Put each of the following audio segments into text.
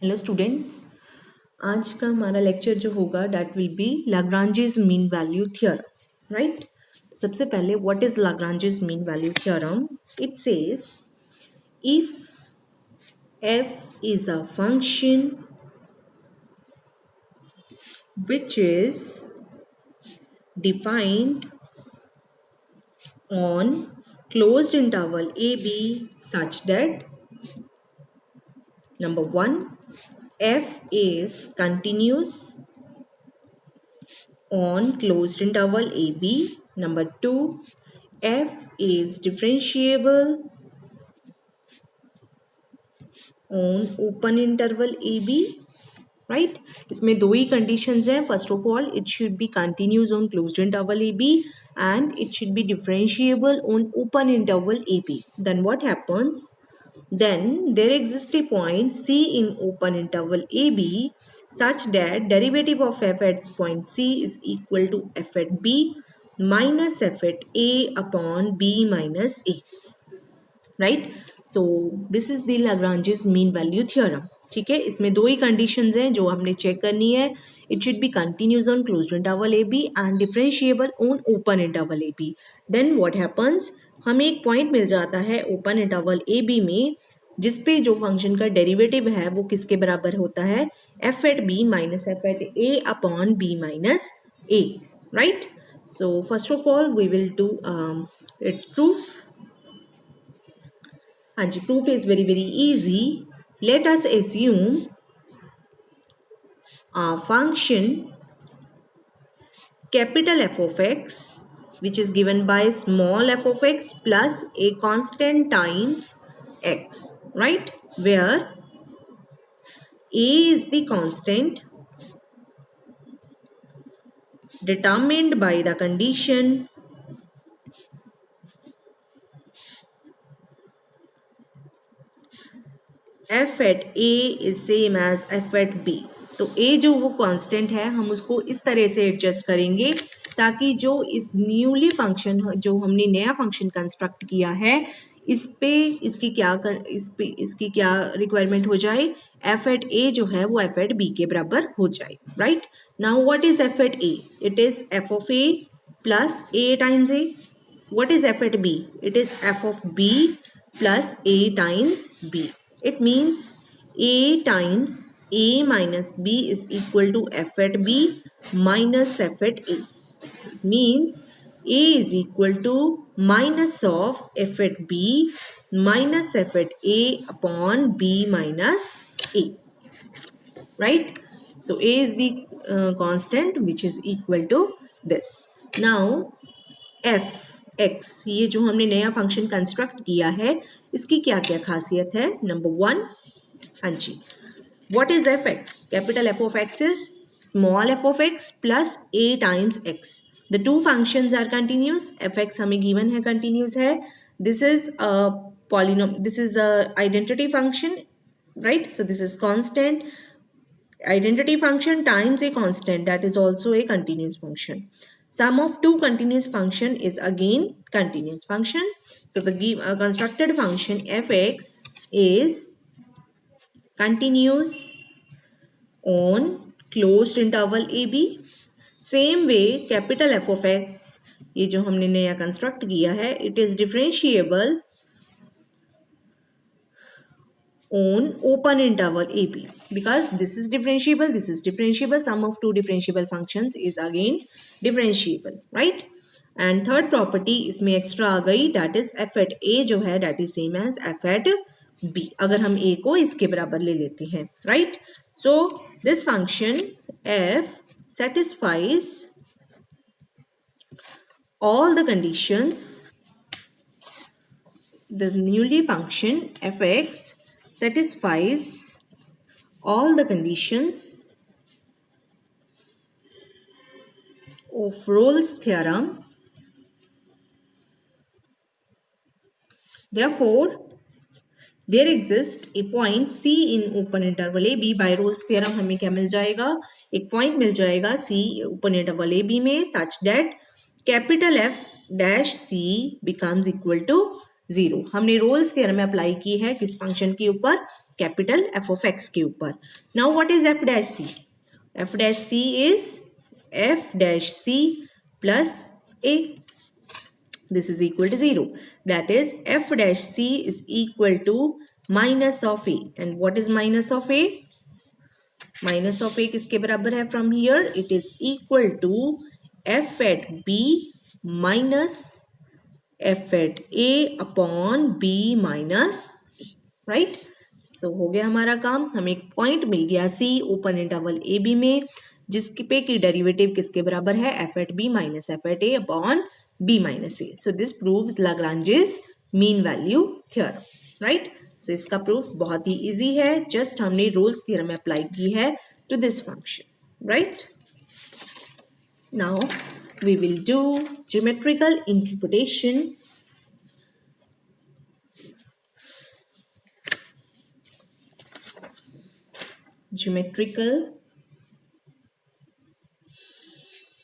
Hello students, आज का हमारा लेक्चर जो होगा that will be Lagrange's mean value theorem, right. सबसे पहले what is Lagrange's mean value theorem? It says if f is a function which is defined on closed interval ab such that number 1 f is continuous on closed interval AB. Number 2, f is differentiable on open interval AB. Right इसमें दो ही conditions हैं. First of all it should be continuous on closed interval AB and it should be differentiable on open interval AB. Then what happens? Then there exists a point C in open interval AB such that derivative of f at point C is equal to f at B minus f at A upon B minus A. Right? So this is the Lagrange's mean value theorem. ठीक है, इसमें दो ही conditions हैं जो हमने check करनी है. It should be continuous on closed interval a b and differentiable on open interval a b. Then what happens, हमें एक पॉइंट मिल जाता है ओपन इंटरवल ए बी में जिसपे जो फंक्शन का डेरिवेटिव है वो किसके बराबर होता है? F at B minus F at A upon B minus a. Right. So first of all we will do its proof. हाँ जी, proof is very easy. Let us assume a function capital F of x which is given by small f of x plus a constant times x, right? Where a is the constant determined by the condition f at a is same as f at b. तो a जो वो constant है हम उसको इस तरह से adjust करेंगे ताकि जो इस न्यूली फंक्शन जो हमने नया फंक्शन कंस्ट्रक्ट किया है इस पे इसकी क्या रिक्वायरमेंट हो जाए? f at a जो है वो f at b के बराबर हो जाए. Right. Now what is f at a? It is f of a plus a times a. What is f at b? It is f of b plus a times b. It means a times a minus b is equal to f at b minus f at a. Means a is equal to minus of f at b minus f at a upon b minus a. Right? So a is the constant which is equal to this. Now f x, ये जो हमने नया function construct किया है इसकी क्या क्या खासियत है? नंबर 1, हाँ जी, what is F X? Capital F of X is small F of X plus A times X. The two functions are continuous. F X हमें गिवन है, कंटिन्यूस है. This is this is identity function, right? So this is constant. Identity function times a constant, that is also a continuous function. Sum of two continuous function is again continuous function. So the constructed function fx is continuous on closed interval ab. Same way capital F of x, ये जो हमने नया construct किया है, it is differentiable on open interval AB because this is differentiable, sum of two differentiable functions is again differentiable, right? And third property इसमें extra आ गई, that is f at a जो है that is same as f at b. अगर हम a को इसके बराबर ले लेते हैं, right? So this function f satisfies all the conditions. The newly function fx satisfies all the conditions of Rolle's theorem. Therefore, there exists a point C in open interval AB. By Rolle's theorem हमें क्या मिल जाएगा? एक point मिल जाएगा C open interval AB में such that capital F dash C becomes equal to 0. हमने Rolle's theorem में apply की है किस फंक्शन के ऊपर? कैपिटल एफ ऑफ एक्स के ऊपर. Now what is f dash c? F dash c is f dash c plus a. This is equal to 0. That is f dash c is equal to minus of a. And what is minus of a? Minus of a किसके बराबर है? From here it is equal to f at b minus f at a upon b minus a. Right? So हो गया हमारा काम. हमें एक point मिल गया c open interval a b में, जिसके पे की डेरिवेटिव किसके बराबर है? f at b minus f at a upon b minus a. So this proves Lagrange's mean value theorem, right? So इसका प्रूफ बहुत ही इजी है, जस्ट हमने रोल्स थ्योरम अप्लाई की है to this function, right? Now we will do geometrical interpretation. Geometrical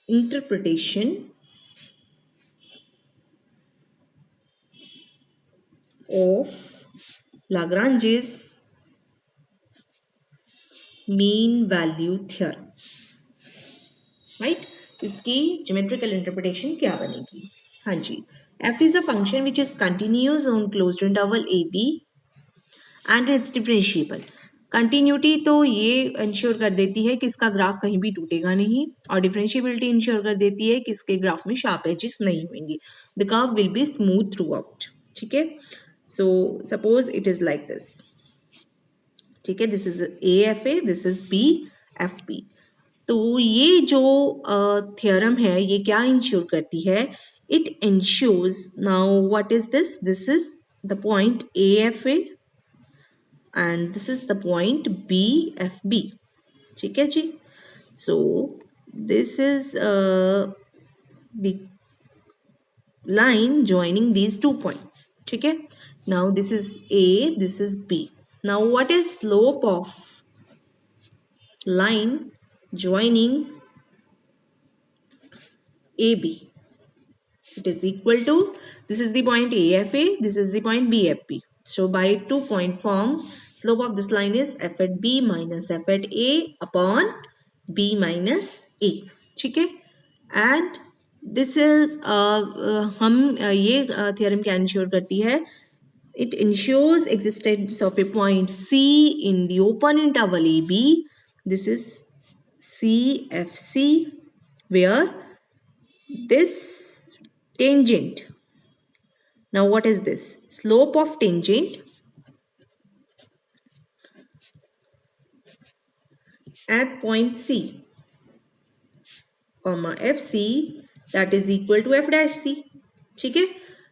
interpretation of Lagrange's mean value theorem, right? इसकी geometrical interpretation क्या बनेगी? हाँ जी, f is a function which is continuous on closed interval a b and it's differentiable. Continuity तो ये ensure कर देती है कि इसका ग्राफ कहीं भी टूटेगा नहीं, और डिफरेंशिएबिलिटी इंश्योर कर देती है कि इसके ग्राफ में शार्प एजेस नहीं होंगी. The curve will be smooth throughout. ठीक है, so suppose it is like this. ठीक है, this is a f a, this is b f b. तो ये जो थ्योरम है ये क्या इंश्योर करती है? It ensures, now what is this? This is the point a f a and this is the point BFB. ठीक है जी. So this is the line joining these 2 points. ठीक है. Now this is A, this is B. Now what is slope of line joining AB? It is equal to, this is the point AFA, this is the point BFB. So by 2 point form, slope of this line is f at b minus f at a upon b minus a. ठीक है, and this is हम ये theorem क्या ensure करती है? It ensures existence of a point C in the open interval AB. This is CFC, where this tangent. Now what is this? Slope of tangent at point C, comma FC, that is equal to f dash C. ठीक है,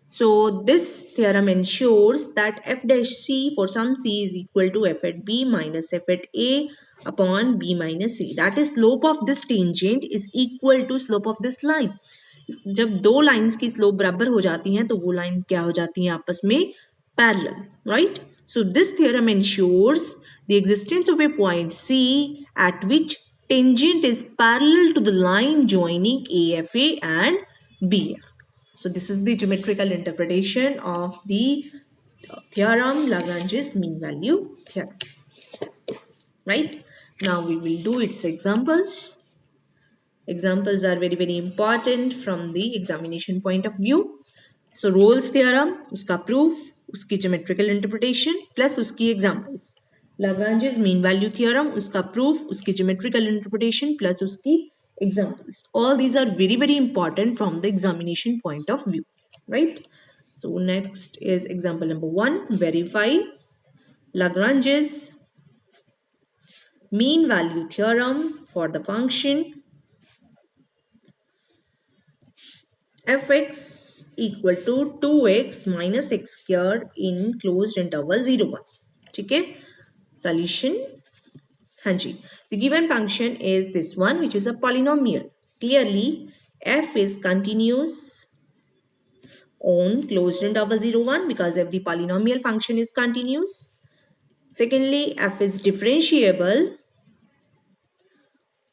so this theorem ensures that f dash C for some C is equal to f at B minus f at A upon B minus C. That is slope of this tangent is equal to slope of this line. जब दो lines की slope बराबर हो जाती हैं तो वो line क्या हो जाती हैं? आपस में parallel, right? So this theorem ensures the existence of a point C at which tangent is parallel to the line joining AFA and BF. So this is the geometrical interpretation of the theorem, Lagrange's mean value theorem, right? Now we will do its examples. Examples are very very important from the examination point of view. So Rolle's theorem, उसका proof, उसकी geometrical interpretation plus उसकी examples. Lagrange's mean value theorem, उसका proof, उसकी geometrical interpretation plus उसकी examples. All these are very very important from the examination point of view, right? So next is example number 1. Verify Lagrange's mean value theorem for the function fx equal to 2x minus x squared in closed interval 0 1. ठीक है, solution. हाँ जी, the given function is this one, which is a polynomial. Clearly f is continuous on closed interval 0 1 because every polynomial function is continuous. Secondly, f is differentiable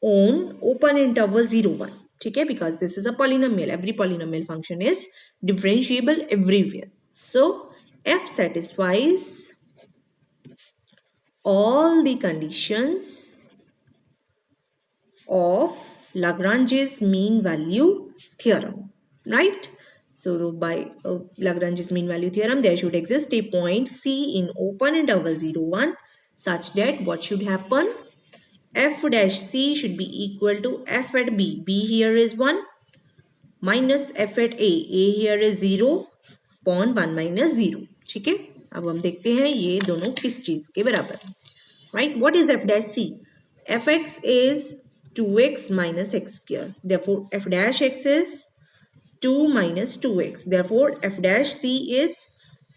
on open interval 0 1. ठीक है, because this is a polynomial. Every polynomial function is differentiable everywhere. So f satisfies all the conditions of Lagrange's mean value theorem, right? So by Lagrange's mean value theorem, there should exist a point C in open interval 0, 1 such that what should happen? F dash C should be equal to F at B. B here is 1 minus F at A. A here is 0 upon 1 minus 0. ठीक है, अब हम देखते हैं ये दोनों किस चीज के बराबर है. Right? What is F dash C? Fx is 2x minus x square. Therefore, f dash x is 2 minus 2x. Therefore, f dash C is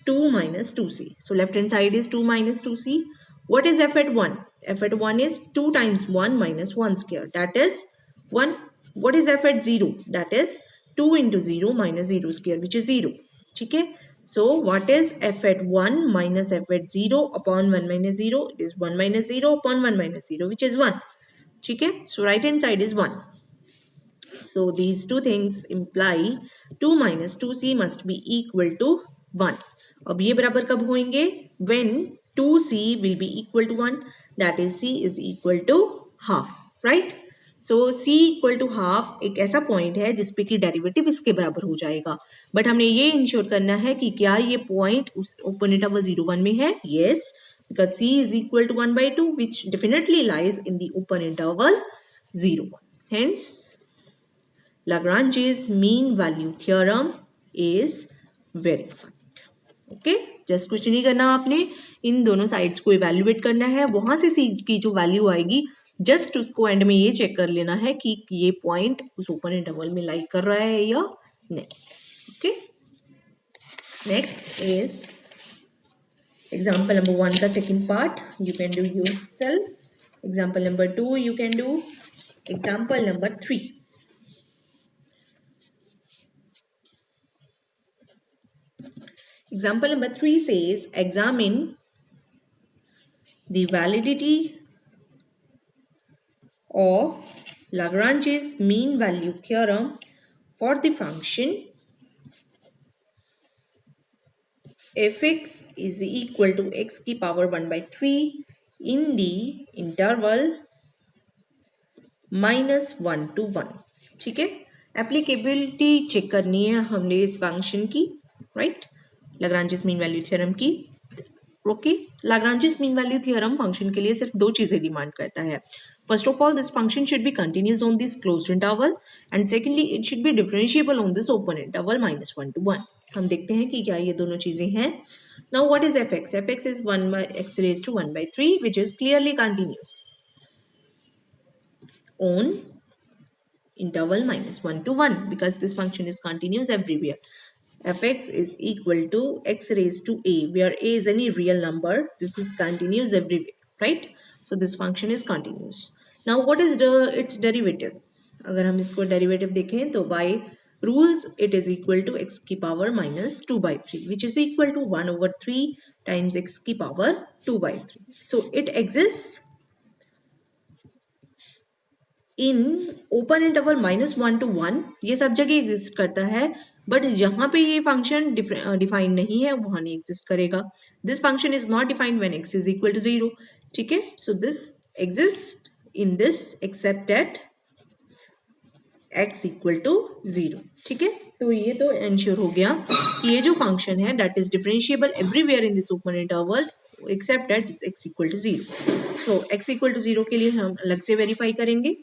2 minus 2c. So, left hand side is 2 minus 2c. What is f at 1? F at 1 is 2 times 1 minus 1 square. That is 1. What is f at 0? That is 2 into 0 minus 0 square, which is 0. ठीक है. So, what is f at 1 minus f at 0 upon 1 minus 0? It is 1 minus 0 upon 1 minus 0, which is 1. ठीक है. So, right hand side is 1. So, these two things imply 2 minus 2c must be equal to 1. अब ये बराबर कब होंगे? When 2c will be equal to 1, that is c is equal to half, right? So c equal to half एक ऐसा point है जिसपे कि डेरिवेटिव इसके बराबर हो जाएगा. बट हमने ये इंश्योर करना है कि क्या ये पॉइंट उस ओपन इंटरवल 0, 1 में है. Yes, because c is equal to 1/2 which definitely lies in the open interval 0, 1. Hence Lagrange's mean value theorem is verified. Okay, just कुछ नहीं करना आपने, इन दोनों साइड्स को इवेल्युएट करना है. वहां से c की जो वैल्यू आएगी जस्ट उसको एंड में ये चेक कर लेना है कि ये पॉइंट उस ओपन इंटरवल में लाई कर रहा है या नहीं. Okay, next is example number 1 का second part. You can do yourself. Example number 2 you can do. Example number 3. Example number 3 says examine the validity of Lagrange's mean value theorem for the function fx is equal to x की power 1/3 in the interval -1 to 1. ठीक है, applicability check करनी है हमने इस function की, right? Lagrange's mean value theorem की. Okay, Lagrange's mean value theorem function के लिए सिर्फ दो चीजें डिमांड करता है. First of all, this function should be continuous on this closed interval and secondly it should B differentiable on this open interval -1 to 1. हम देखते हैं कि क्या ये दोनों चीजें हैं. Now what is fx? fx is 1/x raised to 1/3 which is clearly continuous on interval -1 to 1 because this function is continuous everywhere. Fx is equal to x raised to a, where a is any real number. This is continuous everywhere, right? So this function is continuous. Now what is its derivative? अगर हम इसको derivative देखें तो by rules it is equal to x की power -2/3 which is equal to 1/3 times x की power 2/3. So it exists in open interval -1 to 1. ये सब जगह एग्जिस्ट करता है, बट जहां पे ये फंक्शन डिफाइन नहीं है वहां नहीं एग्जिस्ट करेगा. This function is not defined when x is equal to 0. ठीक है, so this exist in this except at x equal to 0. ठीक है, तो ये तो एंश्योर हो गया कि ये जो फंक्शन है that is differentiable everywhere in this open interval except at x equal to 0. So x equal to 0 के लिए हम अलग से वेरीफाई करेंगे.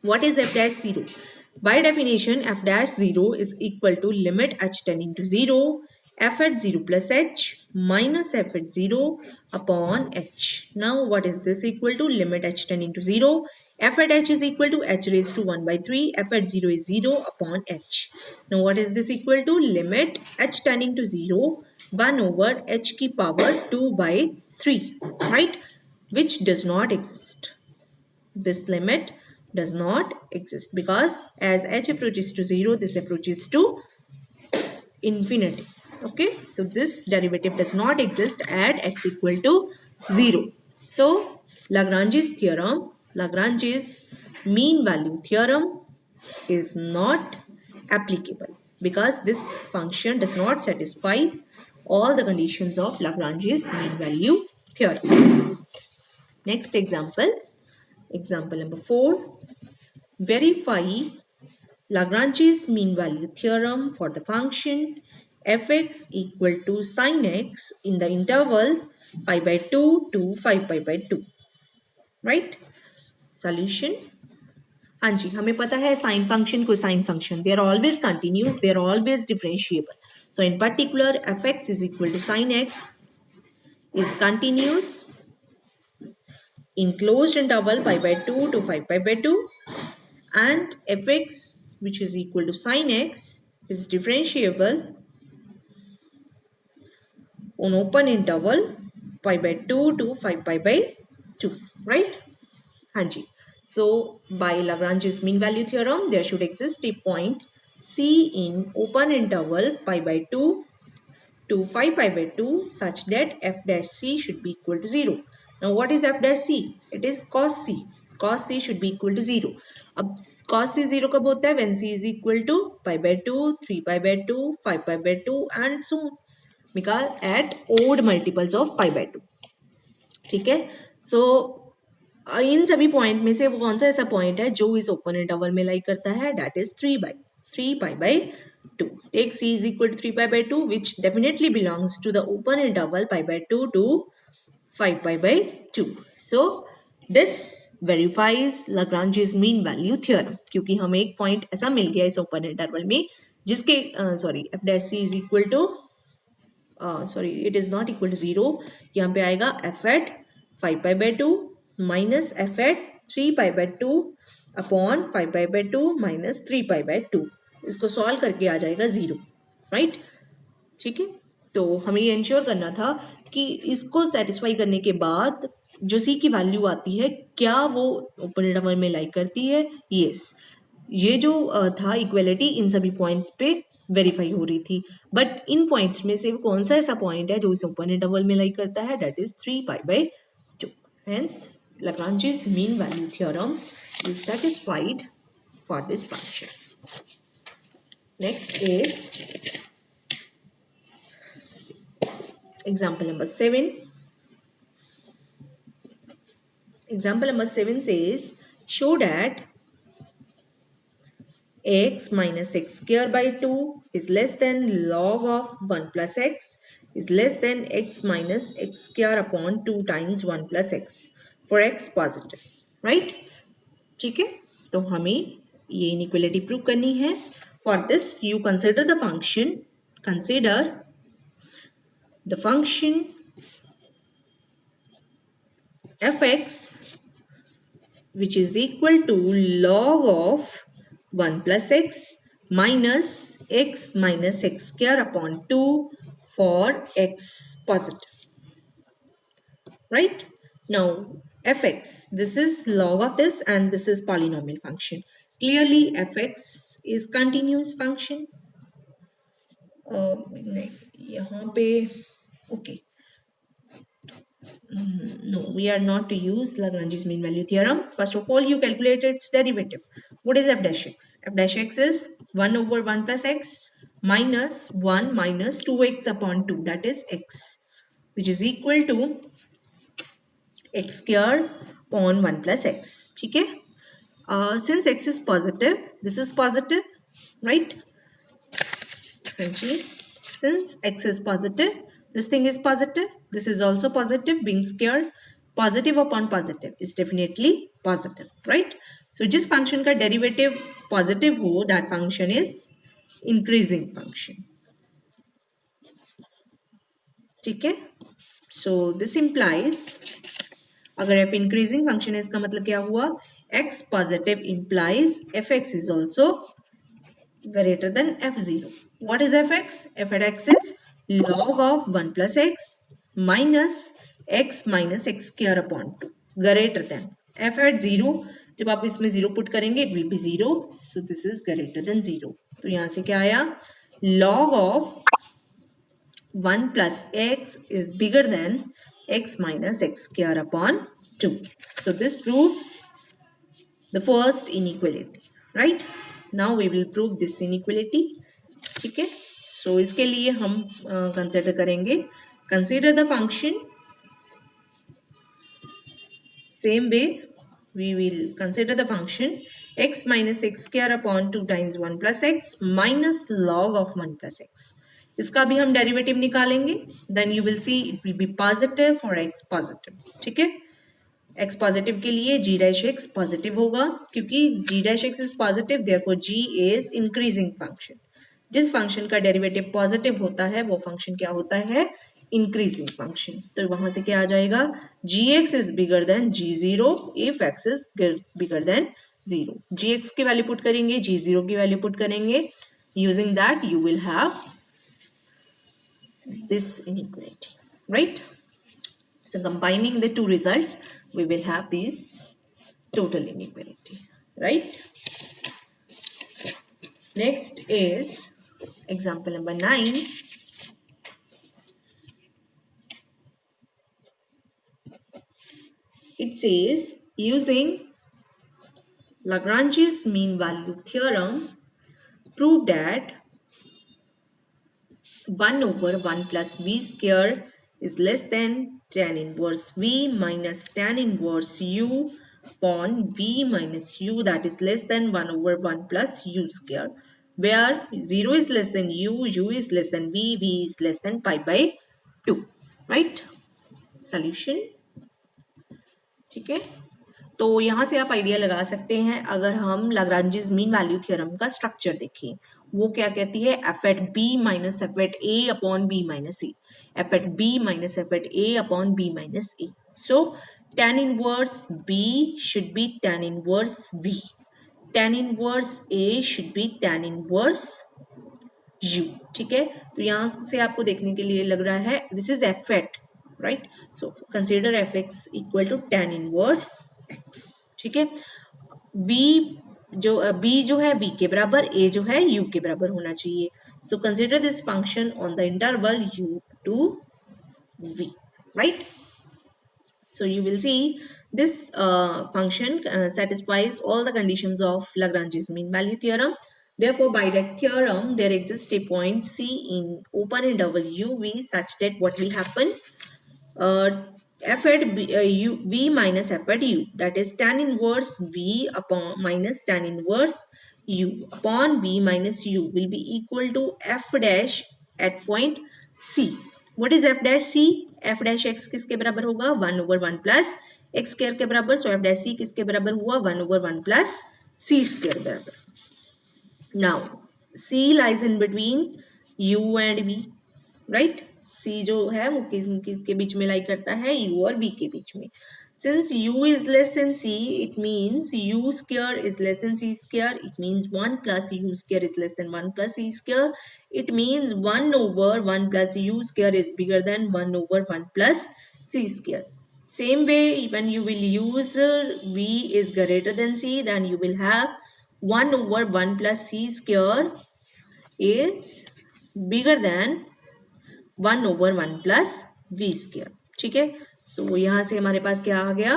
What is f dash 0? By definition, f dash 0 is equal to limit h tending to 0, f at 0 plus h minus f at 0 upon h. Now, what is this equal to? Limit h tending to 0, f at h is equal to h raised to 1/3, f at 0 is 0 upon h. Now, what is this equal to? Limit h tending to 0, 1 over h की power 2/3, right? Which does not exist. This limit does not exist because as h approaches to 0, this approaches to infinity. Okay, so this derivative does not exist at x equal to 0. So Lagrange's theorem, Lagrange's mean value theorem is not applicable because this function does not satisfy all the conditions of Lagrange's mean value theorem. Next example number 4. Verify Lagrange's mean value theorem for the function fx equal to sin x in the interval pi by 2 to 5 pi by 2. Right? Solution. हाँ जी, हमें पता है sine function cosine function they are always continuous, they are always differentiable. So in particular fx is equal to sin x is continuous in closed interval pi by 2 to 5 pi by 2, and fx which is equal to sin x is differentiable on open interval pi by 2 to 5 pi by 2. Right? हाँ जी. So by Lagrange's mean value theorem there should exist a point C in open interval pi by 2 to 5 pi by 2 such that f dash c should be equal to 0. Now what is f dash c? It is cos c. Cos c should be equal to 0. अब cos c 0 कब होता है? When c is equal to pi by 2, 3 pi by 2, 5 pi by 2 and so on. निकाल at odd multiples of pi by 2. ठीक है. So इन सभी point में से वो कौन सा ऐसा पॉइंट है जो इस ओपन इंटरवल में लाई करता है? That is 3 pi by 2. Take c is equal to 3 pi by 2 which definitely belongs to the open interval pi by 2 to 5 pi by 2. So this verifies Lagrange's mean value theorem क्योंकि हमें एक point ऐसा मिल गया इस open interval में जिसके f dash c is equal to it is not equal to 0. यहाँ पे आएगा f at 5 pi by 2 minus f at 3 pi by 2 upon 5 pi by 2 minus 3 pi by 2. इसको सॉल्व करके आ जाएगा 0. राइट? ठीक है. तो हमें ये इंश्योर करना था कि इसको सेटिस्फाई करने के बाद जो सी की वैल्यू आती है क्या वो ओपन इंटरवल में लाई करती है? यस. ये जो था इक्वलिटी इन सभी पॉइंट्स पे वेरीफाई हो रही थी, बट इन पॉइंट्स में से कौन सा ऐसा पॉइंट है जो इस ओपन इंटरवल में लाई करता है? That is 3 pi by 2. Hence Lagrange's mean value theorem is satisfied for this function. Next is example number 7. Example number 7 says show that x minus x square by 2 is less than log of 1 plus x is less than x minus x square upon 2 times 1 plus x for x positive. Right? ठीक है. तो हमें ये inequality prove करनी है. For this you consider the function fx which is equal to log of 1 plus x minus x square upon 2 for x positive. Right? Now fx, this is log of this and this is polynomial function. Clearly fx is continuous function. यहाँ पे okay. No, we are not to use Lagrange's mean value theorem. First of all, you calculate its derivative. What is f dash x? F dash x is 1 over 1 plus x minus 1 minus 2x upon 2, that is x, which is equal to x square upon 1 plus x. ठीक है. Since x is positive, this is positive, right? Since x is positive, this thing is positive, this is also positive, being squared positive upon positive is definitely positive. Right? So जिस function का derivative positive हो, that function is increasing function. ठीक है. So this implies अगर f increasing function है इसका मतलब क्या हुआ? x positive implies fx is also greater than f0. What is fx? F at x is log of 1 plus x minus x square upon 2 greater than f at 0. जब आप इसमें 0 put करेंगे it will be 0. So this is greater than 0. तो यहाँ से क्या आया? Log of 1 plus x is bigger than x minus x square upon 2. So this proves the first inequality. Right? Now we will prove this inequality. ठीक है. So इसके लिए हम consider करेंगे, consider the function Same way we will consider the function x minus x square upon 2 times 1 plus x minus log of 1 plus x. इसका भी हम derivative निकालेंगे. Then you will see it will be positive for x positive. ठीक है, x positive के लिए g dash x positive होगा क्योंकि g dash x is positive, therefore g is increasing function. जिस फंक्शन का डेरिवेटिव पॉजिटिव होता है वो फंक्शन क्या होता है, इंक्रीजिंग फंक्शन. तो वहां से क्या आ जाएगा, gx is bigger than g0 if x is bigger than 0. gx की वैल्यू पुट करेंगे, g0 की वैल्यू पुट करेंगे. Using that you will have this inequality, right? So combining the two results we will have these total inequality, right? Next is example number 9. It says using Lagrange's mean value theorem prove that 1 over 1 plus v square is less than tan inverse v minus tan inverse u upon v minus u, that is less than 1 over 1 plus u square, where 0 is less than u is less than v is less than pi by 2. Right? Solution. ठीक है, तो यहाँ से आप idea लगा सकते हैं. अगर हम लाग्रांजेस मीन वैल्यू थ्योरम का स्ट्रक्चर देखें, वो क्या कहती है, F at B minus F at A upon B minus A, F at B minus F at A upon B minus A. So tan inverse b should be tan inverse v, tan inverse a should be tan inverse u. ठीक है, तो यहाँ से आपको देखने के लिए लग रहा है this is f at, right? So consider f x equal to tan inverse x. ठीक है, v जो b जो है v के बराबर, a जो है u के बराबर होना चाहिए. So consider this function on the interval u to v, right? So you will see this function satisfies all the conditions of Lagrange's mean value theorem. Therefore, by that theorem, there exists a point C in open interval uv such that what will happen? F at v minus f at u, that is tan inverse v upon minus tan inverse u upon v minus u will be equal to f dash at point C. What is f dash C? f dash x किसके बराबर होगा, 1 over 1 plus x square के बराबर. So f dash C किसके बराबर हुआ, 1 over 1 plus c square बराबर. Now C lies in between u and v, right? C जो है वो किसके बीच में लाई करता है, u और v के बीच में. Since u is less than c, it means u square is less than c square. It means 1 plus u square is less than 1 plus c square. It means 1 over 1 plus u square is bigger than 1 over 1 plus c square. Same way, when you will use v is greater than c, then you will have 1 over 1 plus c square is bigger than 1 over 1 plus v square. ठीक है, सो यहाँ से हमारे पास क्या आ गया,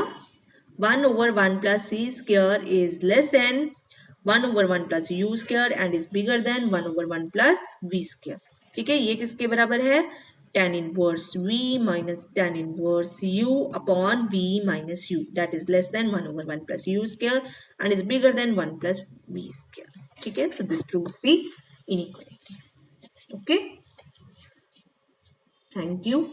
1 over 1 plus c square is less than 1 over 1 plus u square and is bigger than 1 over 1 plus v square. ठीक है, ये किसके बराबर है, tan inverse v minus tan inverse u upon v minus u, that is less than 1 over 1 plus u square and is bigger than 1 plus v square. ठीक है, so this proves the inequality. Okay, thank you.